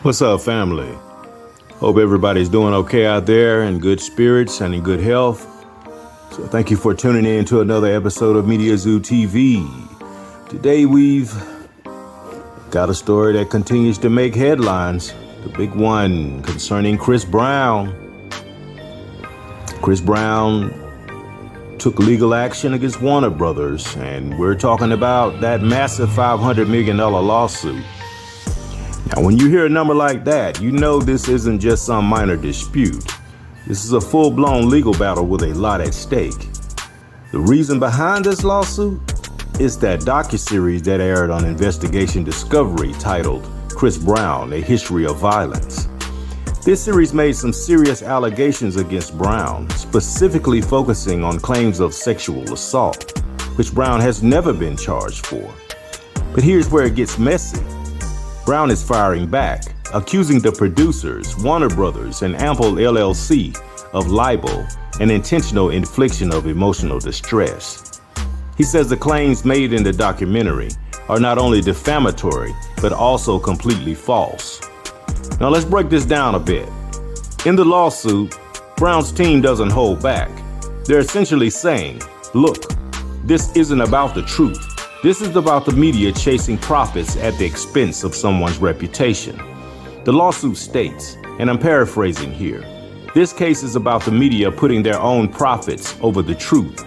What's up, family? Hope everybody's doing okay out there, in good spirits and in good health. So thank you for tuning in to another episode of Media Zoo TV. Today we've got a story that continues to make headlines. The big one concerning Chris Brown. Chris Brown took legal action against Warnerbros, and we're talking about that massive $500 million lawsuit. Now, when you hear a number like that, you know this isn't just some minor dispute. This is a full-blown legal battle with a lot at stake. The reason behind this lawsuit is that docuseries that aired on Investigation Discovery titled Chris Brown, A History of Violence. This series made some serious allegations against Brown, specifically focusing on claims of sexual assault, which Brown has never been charged for. But here's where it gets messy. Brown is firing back, accusing the producers, Warner Bros. And Ample LLC of libel and intentional infliction of emotional distress. He says the claims made in the documentary are not only defamatory, but also completely false. Now let's break this down a bit. In the lawsuit, Brown's team doesn't hold back. They're essentially saying, look, this isn't about the truth. This is about the media chasing profits at the expense of someone's reputation. The lawsuit states, and I'm paraphrasing here, this case is about the media putting their own profits over the truth.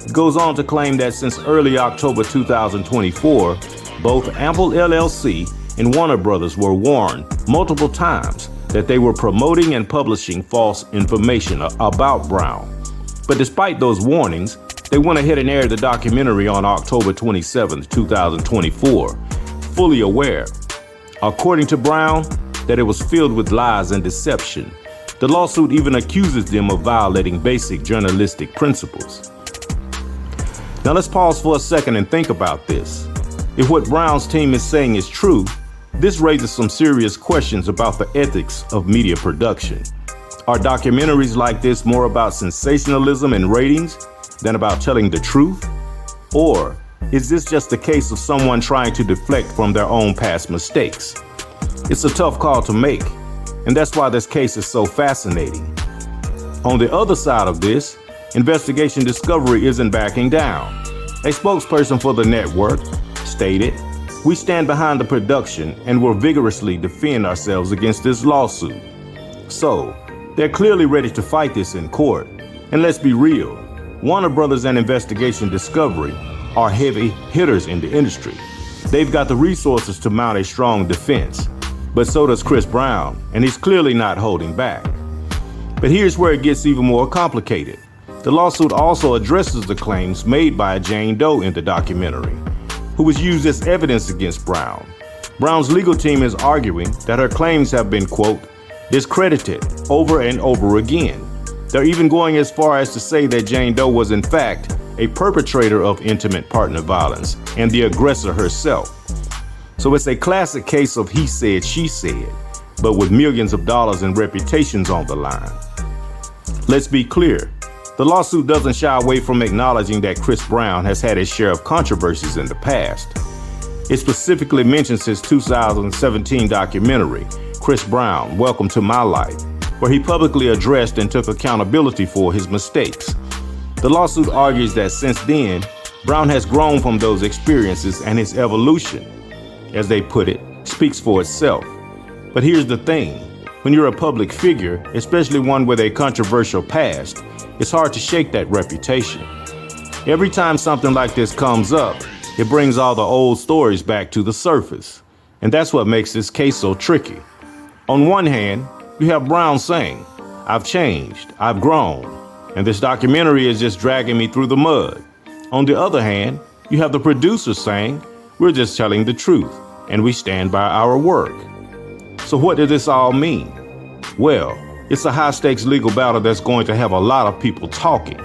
It goes on to claim that since early October 2024, both Ample LLC and Warner Bros. Were warned multiple times that they were promoting and publishing false information about Brown. But despite those warnings, they went ahead and aired the documentary on October 27, 2024, fully aware, according to Brown, that it was filled with lies and deception. The lawsuit even accuses them of violating basic journalistic principles. Now let's pause for a second and think about this. If what Brown's team is saying is true, this raises some serious questions about the ethics of media production. Are documentaries like this more about sensationalism and ratings than about telling the truth? Or is this just a case of someone trying to deflect from their own past mistakes? It's a tough call to make, and that's why this case is so fascinating. On the other side of this, Investigation Discovery isn't backing down. A spokesperson for the network stated, "We stand behind the production and will vigorously defend ourselves against this lawsuit." So, they're clearly ready to fight this in court. And let's be real, Warner Bros. And Investigation Discovery are heavy hitters in the industry. They've got the resources to mount a strong defense. But so does Chris Brown, and he's clearly not holding back. But here's where it gets even more complicated. The lawsuit also addresses the claims made by Jane Doe in the documentary, who was used as evidence against Brown. Brown's legal team is arguing that her claims have been, quote, discredited over and over again. They're even going as far as to say that Jane Doe was in fact a perpetrator of intimate partner violence and the aggressor herself. So it's a classic case of he said, she said, but with millions of dollars and reputations on the line. Let's be clear. The lawsuit doesn't shy away from acknowledging that Chris Brown has had his share of controversies in the past. It specifically mentions his 2017 documentary, Chris Brown, Welcome to My Life, where he publicly addressed and took accountability for his mistakes. The lawsuit argues that since then, Brown has grown from those experiences, and his evolution, as they put it, speaks for itself. But here's the thing. When you're a public figure, especially one with a controversial past, it's hard to shake that reputation. Every time something like this comes up, it brings all the old stories back to the surface. And that's what makes this case so tricky. On one hand, you have Brown saying, "I've changed, I've grown, and this documentary is just dragging me through the mud." On the other hand, you have the producer saying, "We're just telling the truth, and we stand by our work." So what does this all mean? Well, it's a high-stakes legal battle that's going to have a lot of people talking.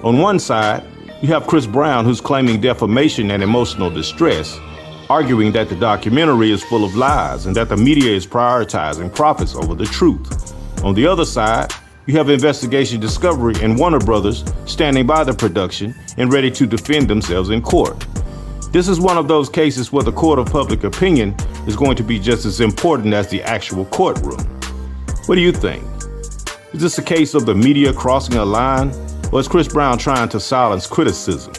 On one side, you have Chris Brown, who's claiming defamation and emotional distress, arguing that the documentary is full of lies and that the media is prioritizing profits over the truth. On the other side, you have Investigation Discovery and Warner Bros. Standing by the production and ready to defend themselves in court. This is one of those cases where the court of public opinion is going to be just as important as the actual courtroom. What do you think? Is this a case of the media crossing a line, or is Chris Brown trying to silence criticism?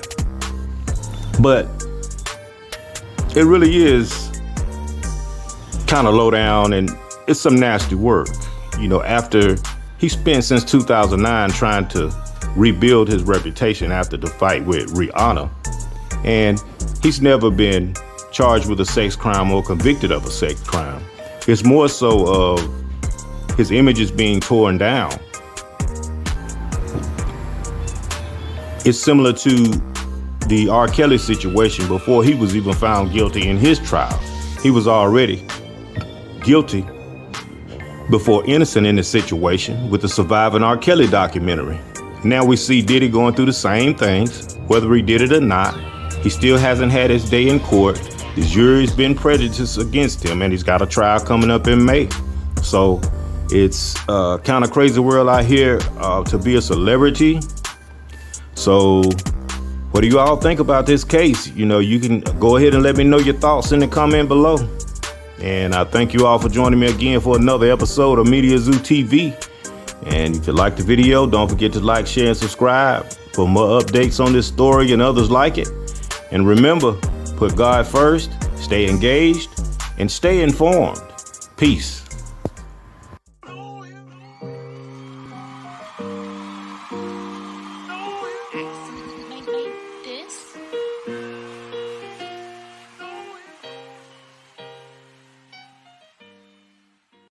But it really is kind of low down, and it's some nasty work. You know, after he spent since 2009 trying to rebuild his reputation after the fight with Rihanna, and he's never been charged with a sex crime or convicted of a sex crime. It's more so of his image is being torn down. It's similar to the R. Kelly situation before he was even found guilty in his trial. He was already guilty before innocent in this situation with the Surviving R. Kelly documentary. Now we see Diddy going through the same things, whether he did it or not. He still hasn't had his day in court. The jury's been prejudiced against him, and he's got a trial coming up in May. So it's kind of crazy world out here to be a celebrity. So what do you all think about this case? You know, you can go ahead and let me know your thoughts in the comment below. And I thank you all for joining me again for another episode of Media Zoo TV. And if you like the video, don't forget to like, share, and subscribe for more updates on this story and others like it. And remember, put God first, stay engaged, and stay informed. Peace.